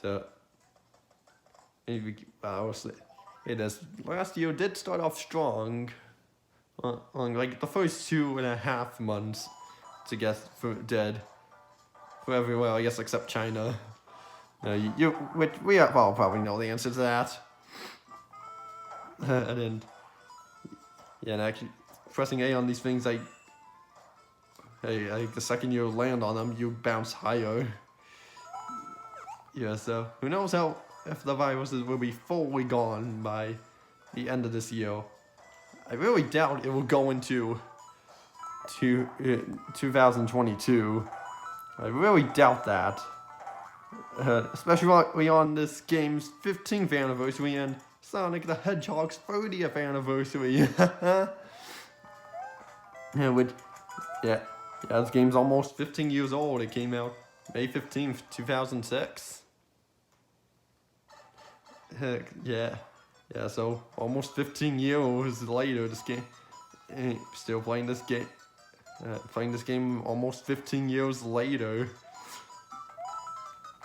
So, last year did start off strong. On like the first 2.5 months, to guess for dead for everywhere, I guess except China. We all probably know the answer to that. And then, and actually pressing A on these things, the second you land on them, you bounce higher. Yeah, so who knows if the viruses will be fully gone by the end of this year. I really doubt it will go into 2022. I really doubt that. Especially on this game's 15th anniversary and Sonic the Hedgehog's 30th anniversary. This game's almost 15 years old. It came out May 15th, 2006. So almost 15 years later, this game, still playing this game. Playing this game almost 15 years later.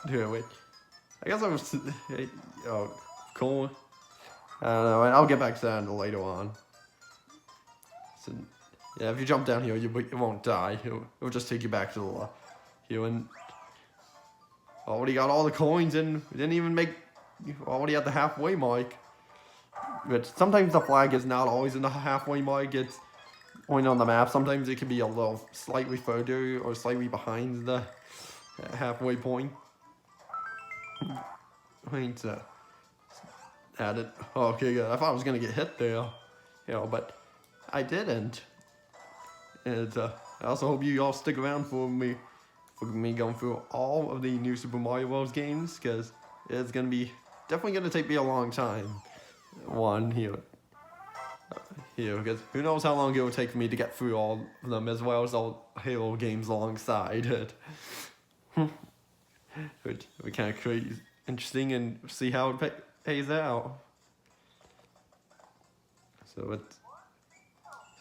Wait. I guess I was... cool. I don't know, I'll get back to that later on. So, if you jump down here, you won't die. It'll just take you back to the here, and already got all the coins, and we didn't even make... already at the halfway mark. But sometimes the flag is not always in the halfway mark. It's only on the map. Sometimes it can be a little slightly further or slightly behind the halfway point. Wait, add it. Oh, okay, good. I thought I was gonna get hit there, but I didn't. And I also hope you all stick around for me going through all of the new Super Mario Bros. Games, because it's gonna be definitely gonna take me a long time. Because who knows how long it will take for me to get through all of them, as well as all Halo games alongside it. Which would be kind of crazy, interesting, and see how it pays out. So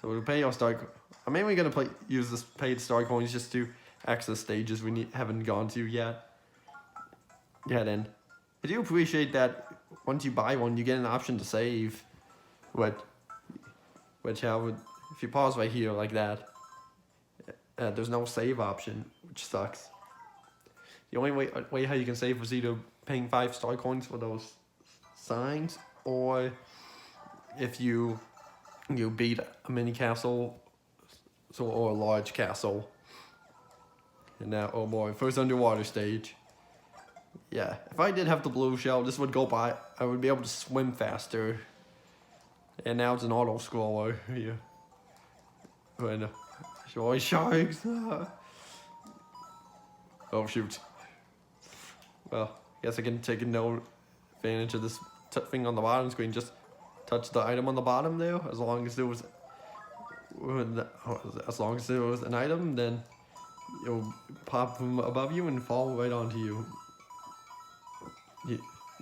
to pay our star, I'm mainly gonna use this paid star coins just to access stages we haven't gone to yet. Then I do appreciate that once you buy one, you get an option to save. If you pause right here like that, there's no save option, which sucks. The only way how you can save was either paying 5 star coins for those signs, or if you beat a mini castle, or a large castle, or more first underwater stage. Yeah, if I did have the blue shell, this would go by. I would be able to swim faster. And now it's an auto scroller here. Joy sharks. Oh shoot. Well, I guess I can take no advantage of this thing on the bottom screen. Just touch the item on the bottom there. As long as there was an item, then it'll pop from above you and fall right onto you.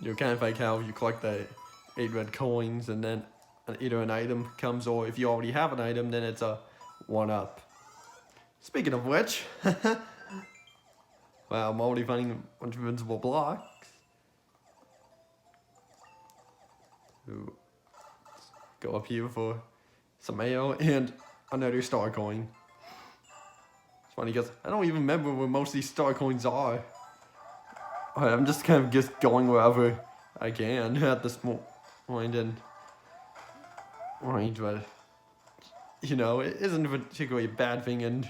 You're kind of like how you collect the 8 red coins, and then either an item comes, or if you already have an item, then it's a 1-up. Speaking of which, wow, I'm already finding a bunch of invincible blocks. Ooh. Let's go up here for some mail and another star coin. It's funny because I don't even remember where most of these star coins are. I'm just kind of going wherever I can at this point, and but it isn't particularly a bad thing, and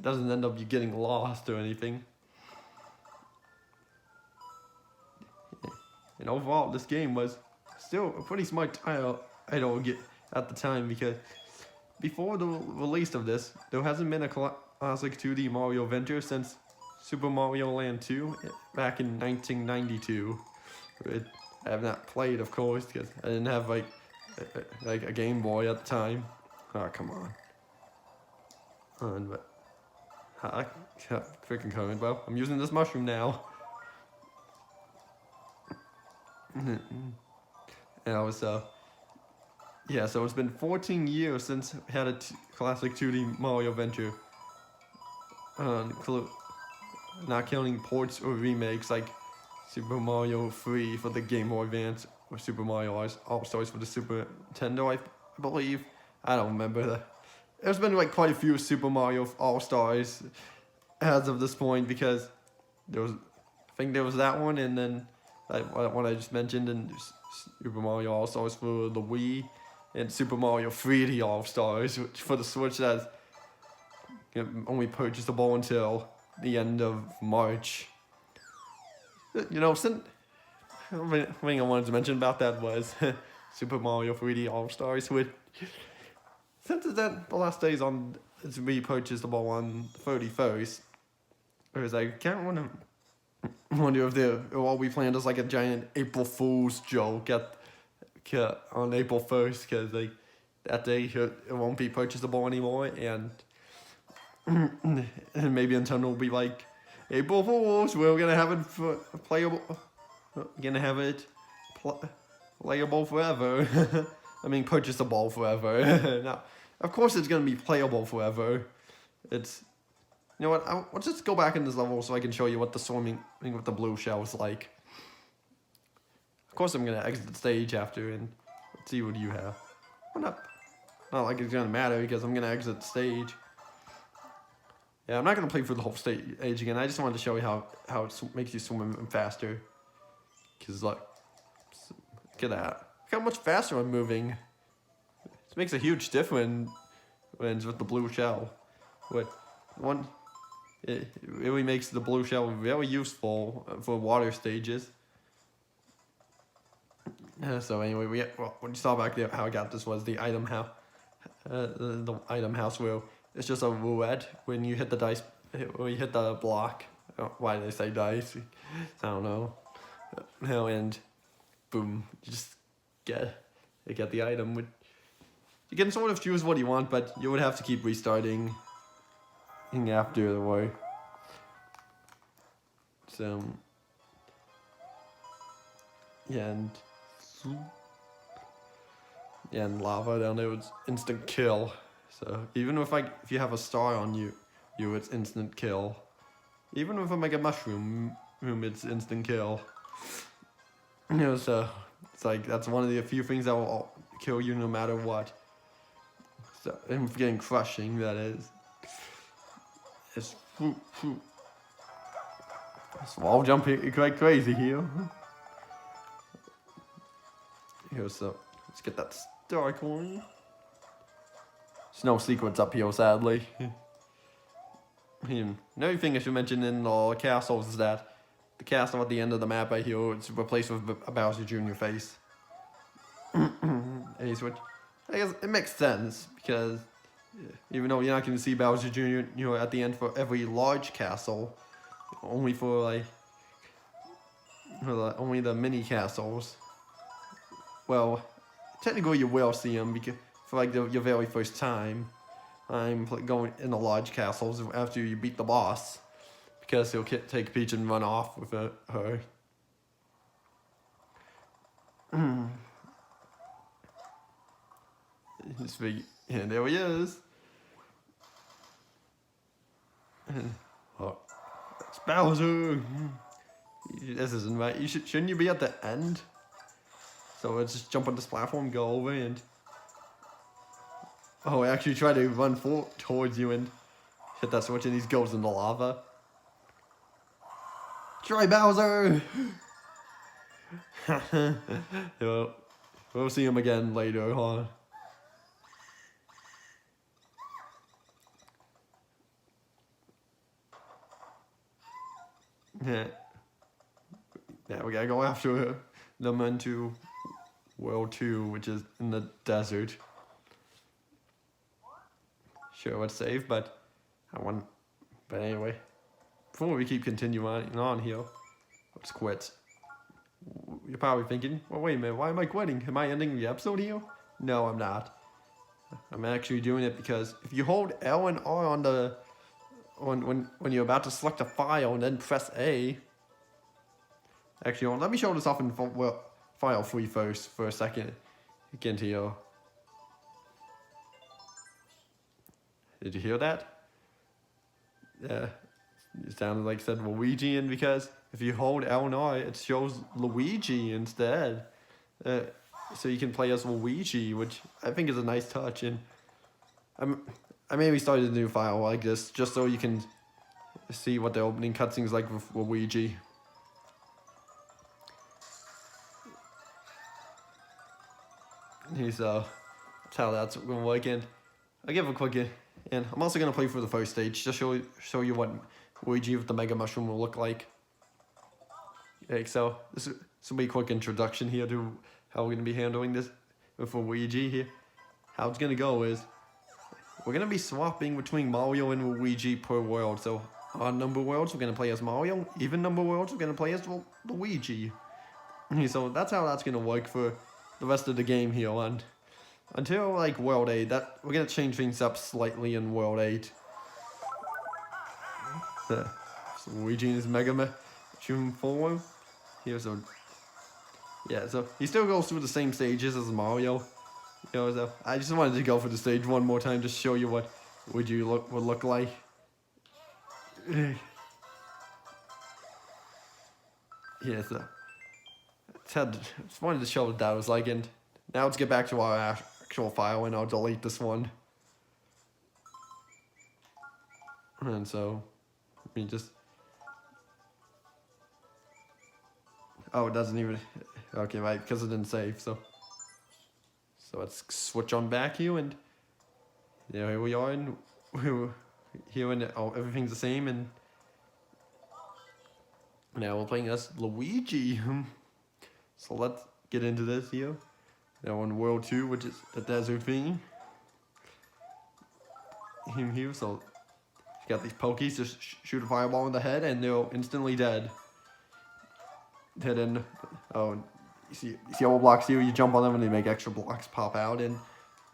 doesn't end up you getting lost or anything. And overall, this game was still a pretty smart title at the time, because before the release of this, there hasn't been a classic 2D Mario adventure since Super Mario Land 2 back in 1992. I have not played, of course, because I didn't have like a Game Boy at the time. Oh, come on. But I freaking coming. Well, I'm using this mushroom now. So it's been 14 years since I had a classic 2D Mario adventure. not counting ports or remakes like Super Mario 3 for the Game Boy Advance or Super Mario All-Stars for the Super Nintendo, I believe. I don't remember that. There's been like quite a few Super Mario All-Stars as of this point, because I think there was that one, and then one I just mentioned, and Super Mario All-Stars for the Wii, and Super Mario 3D All-Stars, which for the Switch that's only purchasable until the end of March. You know, since the thing I wanted to mention about that was Super Mario 3D All-Stars, which since it's the last days on it's repurchasable on 31st, because I can't wonder if it will be planned as like a giant April Fool's joke on April 1st, because like that day it won't be purchasable anymore, and maybe Nintendo will be like, April Fools, we're gonna have it playable, playable forever. I mean, purchasable forever. Now, of course, it's gonna be playable forever. It's, you know what? I'll just go back in this level so I can show you what the swimming with the blue shell is like. Of course, I'm gonna exit the stage after and let's see what you have. Well, not like it's gonna matter because I'm gonna exit the stage. Yeah, I'm not gonna play through the whole stage again. I just wanted to show you how it makes you swim faster. Cause look at that. Look how much faster I'm moving. This makes a huge difference with the blue shell. It really makes the blue shell very useful for water stages. So anyway, what you saw back there, how I got this was the item house. The item house wheel. It's just a roulette when you hit the dice, or you hit the block. Why do they say dice? I don't know. And boom, you just get the item. You can sort of choose what you want, but you would have to keep restarting after the war. So yeah, and lava down there was instant kill. So even if you have a star on you it's instant kill. Even if I make a mushroom, it's instant kill. You know, so it's like that's one of the few things that will kill you no matter what. So I'm getting crushing, that is. It's wall jumping quite crazy here. Here, so let's get that star coin. There's no secrets up here, sadly. Another thing I should mention in the castles is that the castle at the end of the map right here, it's replaced with a Bowser Jr. face. Which I guess it makes sense, because even though you're not going to see Bowser Jr. At the end for every large castle, only for only the mini castles. Well, technically you will see him because for your very first time. I'm going in the large castles after you beat the boss, because he'll take Peach and run off with her. And there he is. Oh, it's Bowser. This isn't right. Shouldn't you be at the end? So let's just jump on this platform, go over, and I actually try to run towards you and hit that switch, and he goes in the lava. Try Bowser! We'll see him again later, huh? Yeah, we gotta go after them into World 2, which is in the desert. Sure, let's save, but anyway, before we keep continuing on here, let's quit. You're probably thinking, well, wait a minute, why am I quitting? Am I ending the episode here? No, I'm not. I'm actually doing it because if you hold L and R on when you're about to select a file and then press A. Actually, let me show this off in file 3 first for a second. Again here. Did you hear that? Yeah. It sounded like it said Luigi, and because if you hold L and R, it shows Luigi instead. So you can play as Luigi, which I think is a nice touch. And I maybe started a new file like this just so you can see what the opening cutscene is like with Luigi. So that's how that's gonna work. And I'll give a quick and I'm also gonna play through the first stage, just show you what Luigi with the Mega Mushroom will look like. Okay, so this will be a quick introduction here to how we're gonna be handling this with Luigi here. How it's gonna go is we're gonna be swapping between Mario and Luigi per world. So odd number worlds we're gonna play as Mario, even number worlds we're gonna play as Luigi. So that's how that's gonna work for the rest of the game here on. Until like World 8, that we're gonna change things up slightly in World 8. So Luigi in his Mega Mushroom form. Here's a so he still goes through the same stages as Mario. You know, so I just wanted to go for the stage one more time to show you what Luigi would look like. Yeah, so just wanted to show what that was like, and now let's get back to our actual file, and I'll delete this one. And so, let me just. Oh, it doesn't even. Okay, right, because it didn't save. So let's switch on back here, and here we are, and we're here, and everything's the same, and now we're playing as Luigi. So let's get into this here. Now in World 2, which is the desert thing. Him here, so you got these Pokies, just shoot a fireball in the head, and they're instantly dead. Then, you see all the blocks here, you jump on them and they make extra blocks pop out, and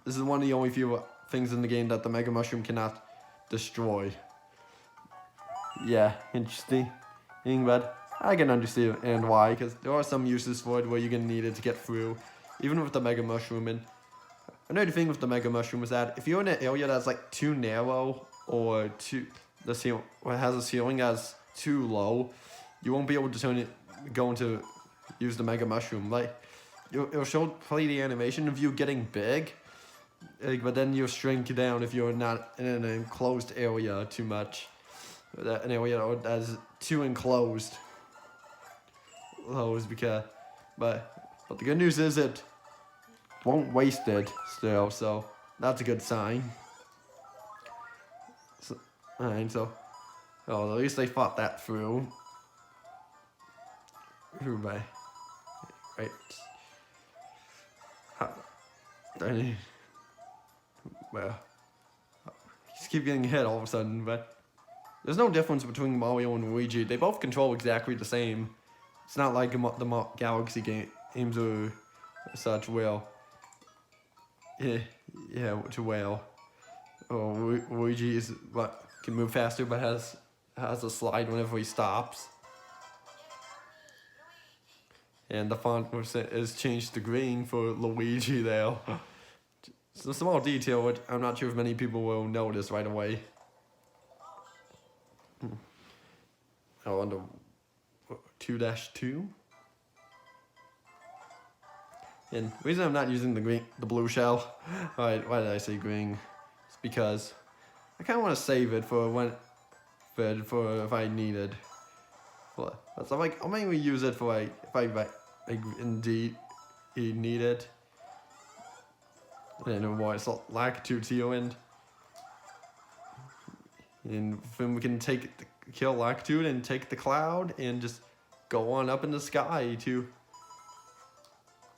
this is one of the only few things in the game that the Mega Mushroom cannot destroy. Yeah, interesting, but I can understand why, because there are some uses for it where you're going to need it to get through, even with the Mega Mushroom. And another thing with the Mega Mushroom is that if you're in an area that's like too narrow, or has a ceiling that's too low, you won't be able to use the Mega Mushroom. Like, it'll play the animation of you getting big, but then you'll shrink down if you're not in an enclosed area too much. An area that's too enclosed. But the good news is it won't waste it still, so that's a good sign. Alright, so at least they fought that through. Right. Well, just keep getting hit all of a sudden, but there's no difference between Mario and Luigi. They both control exactly the same. It's not like the Galaxy games or such. Well, to whale. Luigi can move faster, but has a slide whenever he stops. And the font is changed to green for Luigi there. It's a small detail which I'm not sure if many people will notice right away. On the 2-2. And the reason I'm not using the blue shell, why did I say green? It's because I kind of want to save it for if I need it. So I'll mainly use it for if I indeed need it. And why it's Lakitu here, and then we can kill Lakitu and take the cloud and just go on up in the sky to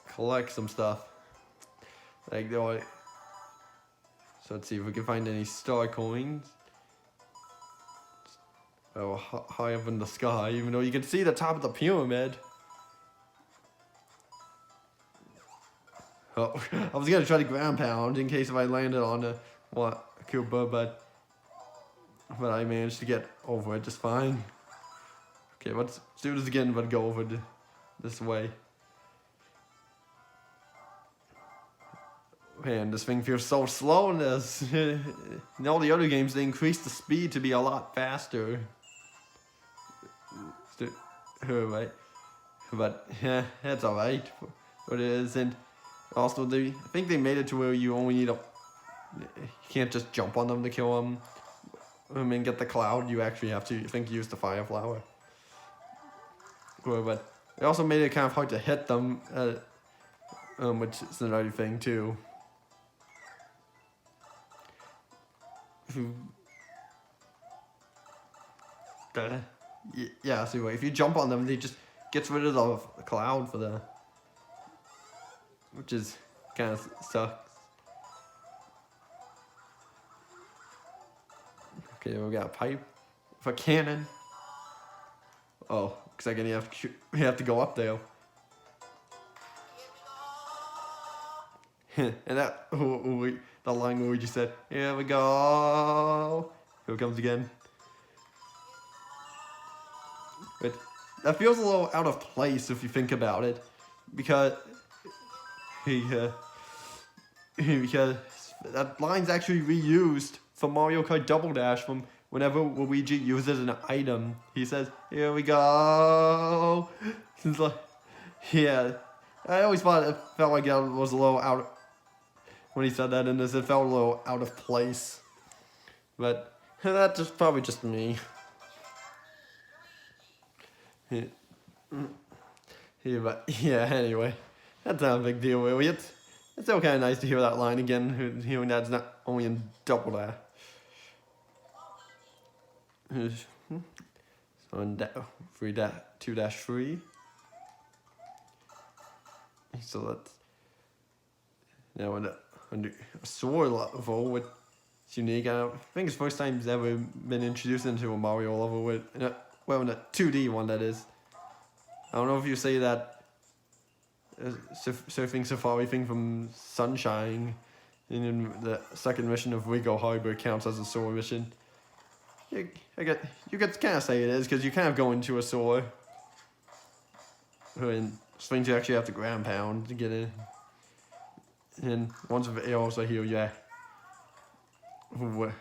collect some stuff. So let's see if we can find any star coins. High up in the sky, even though you can see the top of the pyramid. Oh, I was gonna try to ground pound in case if I landed on a Koopa, but I managed to get over it just fine. Okay, let's do this again, but go over this way. Man, this thing feels so slow in this. In all the other games, they increased the speed to be a lot faster. right? But yeah, that's alright. What it is, and also I think they made it to where you only need you can't just jump on them to kill them. And get the cloud. You actually have to, I think, use the fire flower. But it also made it kind of hard to hit them, which is another thing too. Yeah, so if you jump on them, they just gets rid of the cloud for the, which is kind of sucks. Okay, we got a pipe for cannon. Oh, looks like you have to go up there. And that the line where we just said, "Here we go." Here it comes again. But that feels a little out of place if you think about it, because because that line's actually reused for Mario Kart Double Dash from whenever Luigi uses an item. He says, "Here we go." It's like, yeah, I always thought it felt like it was a little out when he said that in this. It felt a little out of place, but that's just probably just me. Yeah, but yeah, anyway, that's not a big deal really. It's still kind of nice to hear that line again, hearing that's not only in Double Dash. So in 2-3. So that's now in a sword level, which is unique. I think it's the first time it's ever been introduced into a Mario level with, well, in a 2D one, that is. I don't know if you say that surfing safari thing from Sunshine in the second mission of Rico Harbor counts as a sword mission. You could kind of say it is, because you kind of go into a sword. And swings you actually have to ground pound to get in. And once the arrows are here, yeah. You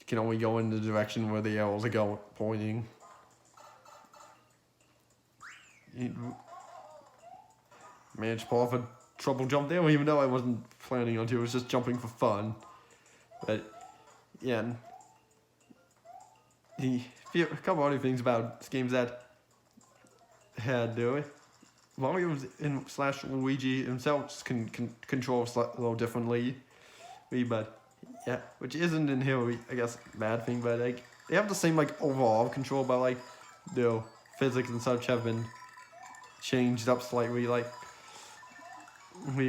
can only go in the direction where the arrows are pointing. Managed to pull off a triple jump there, even though I wasn't planning on to. It was just jumping for fun. But yeah, a couple other things about this game that had Mario / Luigi himself can control a little differently, but yeah, which isn't in here, I guess, bad thing, but like they have the same like overall control, but like the physics and such have been changed up slightly,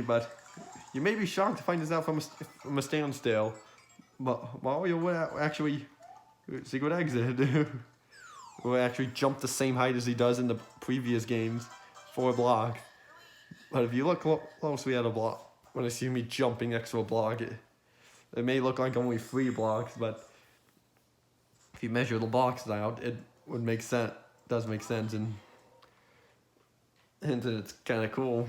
but you may be shocked to find this out from a standstill, but Mario would actually secret exit will actually jump the same height as he does in the previous games for a block. But if you look closely at a block, when I see me jumping next to a block, it may look like only 3 blocks, but if you measure the blocks out, it would make sense. Does make sense, and it's kind of cool.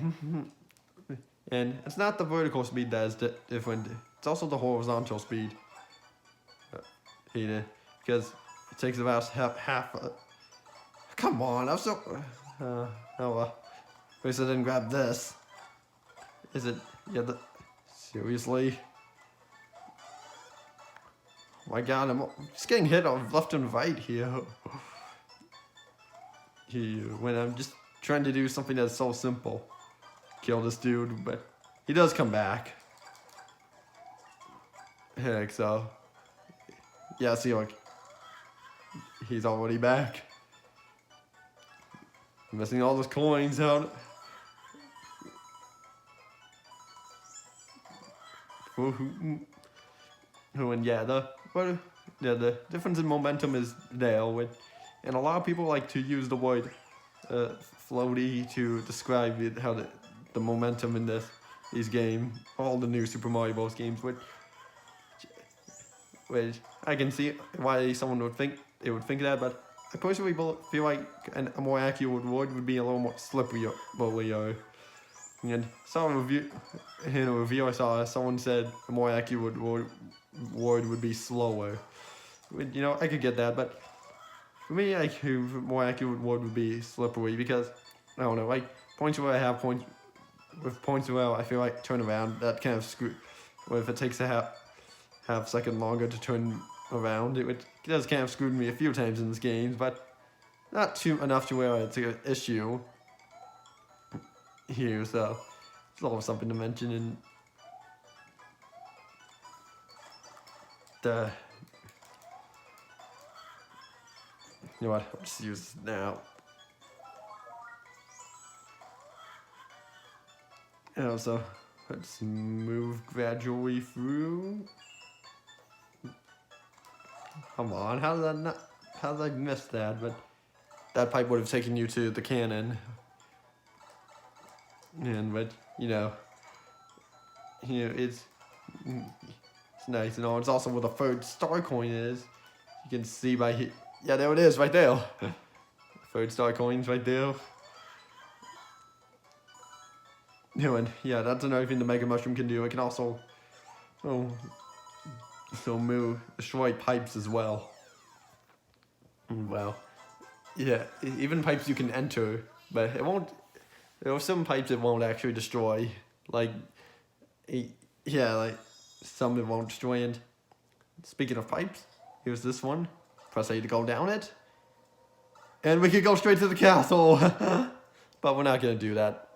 And it's not the vertical speed that is different; it's also the horizontal speed. Because it takes about half. Come on, I'm so. At least I didn't grab this. Is it? Yeah. Seriously. Oh my God, I'm just getting hit on left and right here. When I'm just trying to do something that's so simple, kill this dude, but he does come back. Heck, so yeah, see, like he's already back. Missing all those coins out. And yeah, the difference in momentum is there, and a lot of people like to use the word floaty to describe how the momentum in these games, all the new Super Mario Bros. Games, which I can see why someone would think that, but I personally feel like a more accurate word would be a little more slippery. And in a review I saw, someone said a more accurate word would be slower. I could get that, but for me, like, a more accurate word would be slippery because, I don't know, like, points where I have points, with points where I feel like turn around, that kind of screw, or if it takes a half second longer to turn around, it does kind of screwed me a few times in this game, but not too enough to where it's an issue here, so it's always something to mention. And you know what, I'll just use this now. And also, let's move gradually through. Come on, how did I miss that? But that pipe would have taken you to the cannon. But it's nice. And it's also where the third star coin is. You can see by here. Yeah, there it is, right there. Third star coin's right there. And yeah, that's another thing the Mega Mushroom can do. It can also destroy pipes as well. Well, yeah, even pipes you can enter, but it won't. There are some pipes it won't actually destroy. Like some it won't destroy. And speaking of pipes, here's this one. Press A to go down it, and we could go straight to the castle. But we're not gonna do that.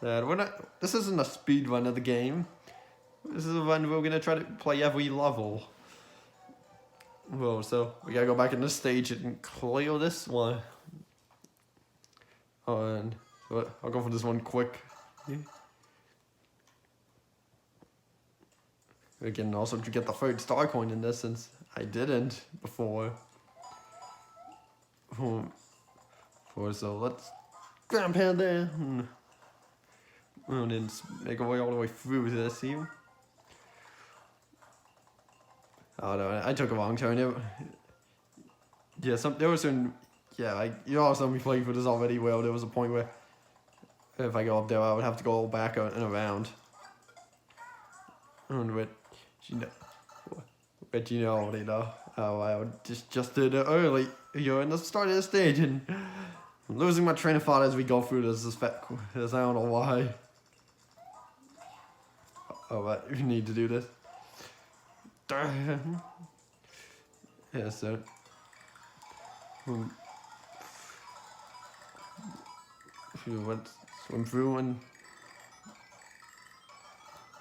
We're not. This isn't a speed run of the game. This is a run we're gonna try to play every level. Whoa, so we gotta go back in this stage and clear this one. And I'll go for this one quick. Again, also to get the third star coin in this, since I didn't before. So let's grab hand there. And then make our way all the way through this here. Oh no, I took a wrong turn. There was some, you all saw me playing for this already. Well, there was a point where if I go up there, I would have to go back and around. But you already know. Oh, I just did it early. You're in the start of the stage, and I'm losing my train of thought as we go through this. I don't know why. Oh, but you need to do this. Yeah, so. Swim through, and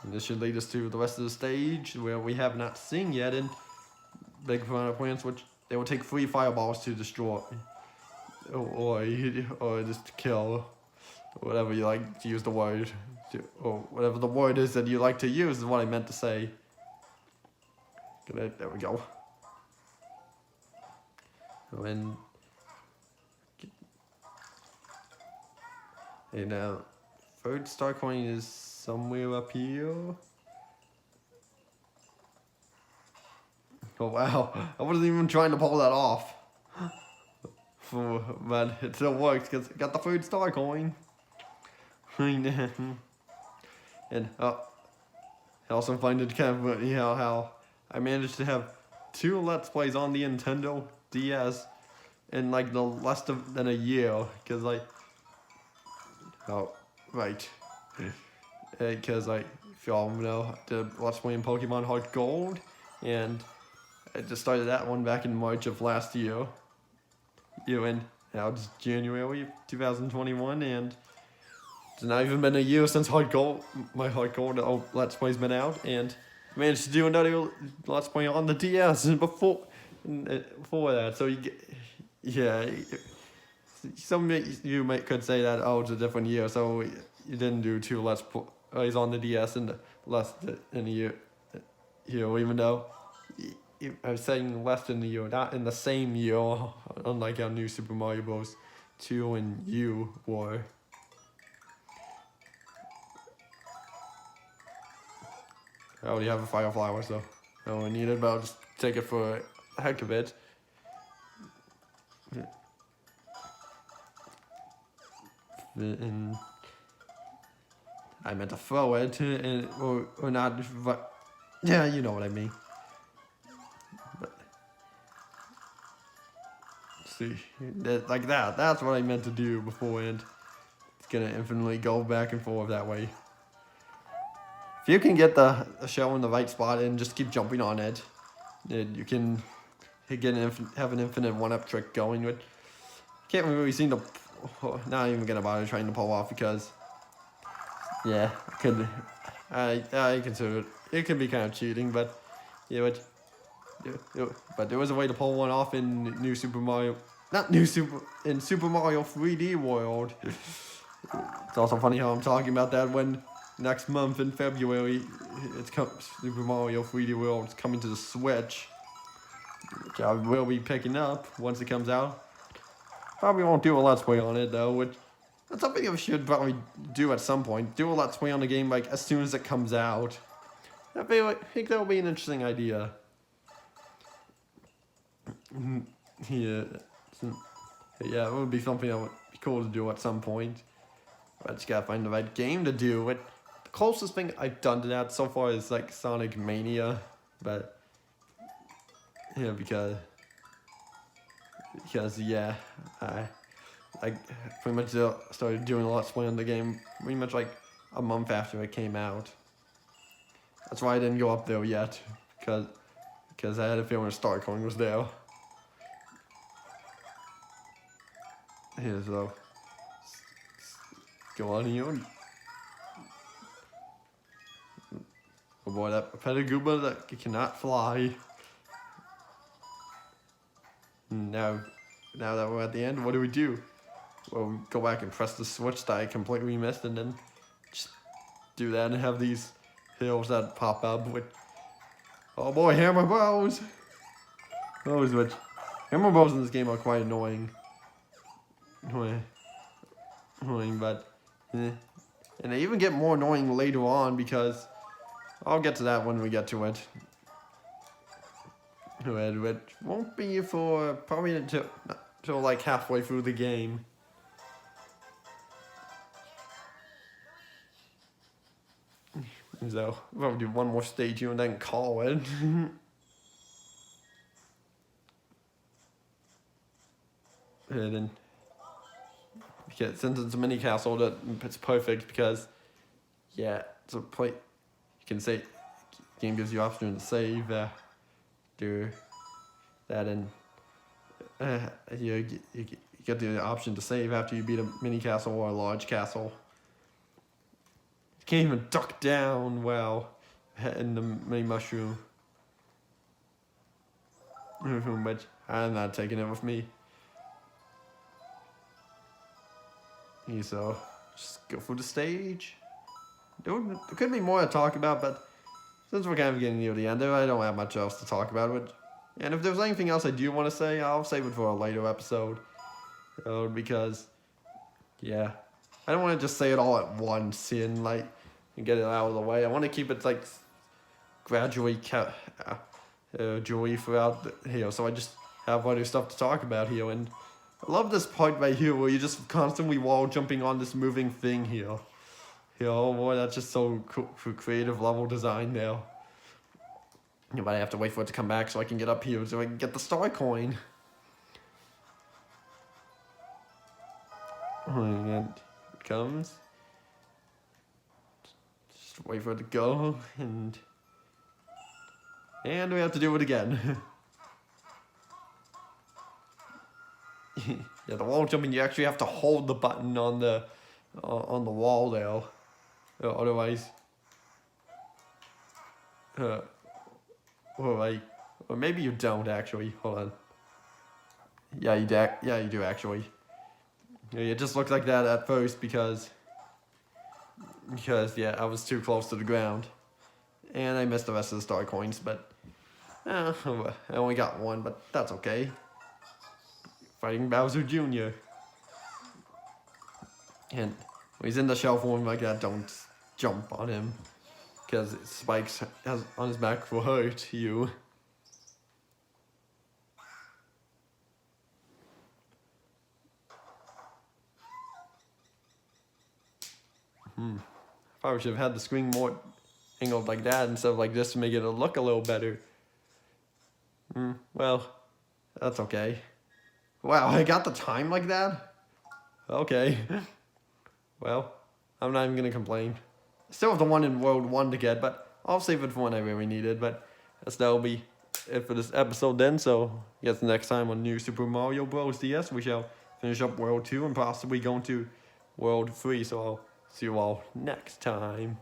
this should lead us to the rest of the stage where we have not seen yet. And big final plants, which they will take 3 fireballs to destroy, or just kill, whatever you like to use the word, or whatever the word is that you like to use is what I meant to say. There we go. And now, third star coin is somewhere up here. Oh wow, I wasn't even trying to pull that off. But it still works because I got the third star coin. And I also find it kind of funny how I managed to have 2 Let's Plays on the Nintendo DS in like the less than a year. Because because if y'all know, I did Let's Play in Pokemon Heart Gold, and I just started that one back in March of last year. And now it's January of 2021, and it's not even been a year since my Heart Gold Let's Play's been out, and I managed to do another Let's Play on the DS before that. So some of you could say that it's a different year, so you didn't do 2 Let's Plays on the DS in less than a year. Even though I was saying less than a year, not in the same year, unlike our new Super Mario Bros. 2 and U were. I already have a fire flower, so I don't need it, but I'll just take it for the heck of it. And I meant to throw it, or not, but yeah, you know what I mean. See, like that. That's what I meant to do beforehand. It's gonna infinitely go back and forth that way. If you can get the shell in the right spot and just keep jumping on it, you can have an infinite one-up trick going. But can't really seem to. Not even gonna bother trying to pull off because, yeah, I consider it could be kind of cheating, but yeah, but there was a way to pull one off in New Super Mario, in Super Mario 3D World. It's also funny how I'm talking about that when next month in February, Super Mario 3D World is coming to the Switch, which I will be picking up once it comes out. Probably won't do a Let's Play on it though, which that's something I should probably do at some point. Do a Let's Play on the game like as soon as it comes out. I think that would be an interesting idea. Yeah, it would be something that would be cool to do at some point. I just gotta find the right game to do it. The closest thing I've done to that so far is like Sonic Mania, but yeah, because yeah, I pretty much started doing a Let's Play on the game pretty much like a month after it came out. That's why I didn't go up there yet, because I had a feeling a star coin was there. Here, so go on here. Oh boy, that Pedagooba that cannot fly. Now that we're at the end, what do we do? Well, we go back and press the switch that I completely missed, and then just do that and have these hills that pop up with. Oh boy, hammer bows! Hammer bows in this game are quite annoying. But and they even get more annoying later on because I'll get to that when we get to it. It won't be for probably until like halfway through the game. So we'll do one more stage here and then call it. And then, because since it's a mini castle, it's perfect because, yeah, it's a play. You can say, game gives you option to save. Do that, and you get the option to save after you beat a mini castle or a large castle. You can't even duck down well in the mini mushroom. But I'm not taking it with me. So just go for the stage. There could be more to talk about, but since we're kind of getting near the end, I don't have much else to talk about it. And if there's anything else I do want to say, I'll save it for a later episode. Because, yeah, I don't want to just say it all at once and get it out of the way. I want to keep it gradually joy throughout the, so I just have other stuff to talk about here. And I love this part right here where you're just constantly wall jumping on this moving thing here. Oh boy, that's just so cool for creative level design now. But I have to wait for it to come back so I can get up here so I can get the star coin. And it comes. Just wait for it to go, and we have to do it again. Yeah, the wall jumping, you actually have to hold the button on the wall there. Otherwise, or maybe you don't actually. Hold on. Yeah, you do actually. Yeah, it just looked like that at first because yeah, I was too close to the ground, and I missed the rest of the star coins. But I only got one, but that's okay. Fighting Bowser Jr. And when he's in the shell form like that, don't jump on him, because spikes on his back will hurt you. Probably should have had the screen more angled like that instead of like this to make it look a little better. Well, that's okay. Wow, I got the time like that? Okay. Well, I'm not even gonna complain. Still have the one in World 1 to get, but I'll save it for when I really need it. But that'll be it for this episode then. So, yes, next time on New Super Mario Bros. DS, we shall finish up World 2 and possibly go into World 3. So I'll see you all next time.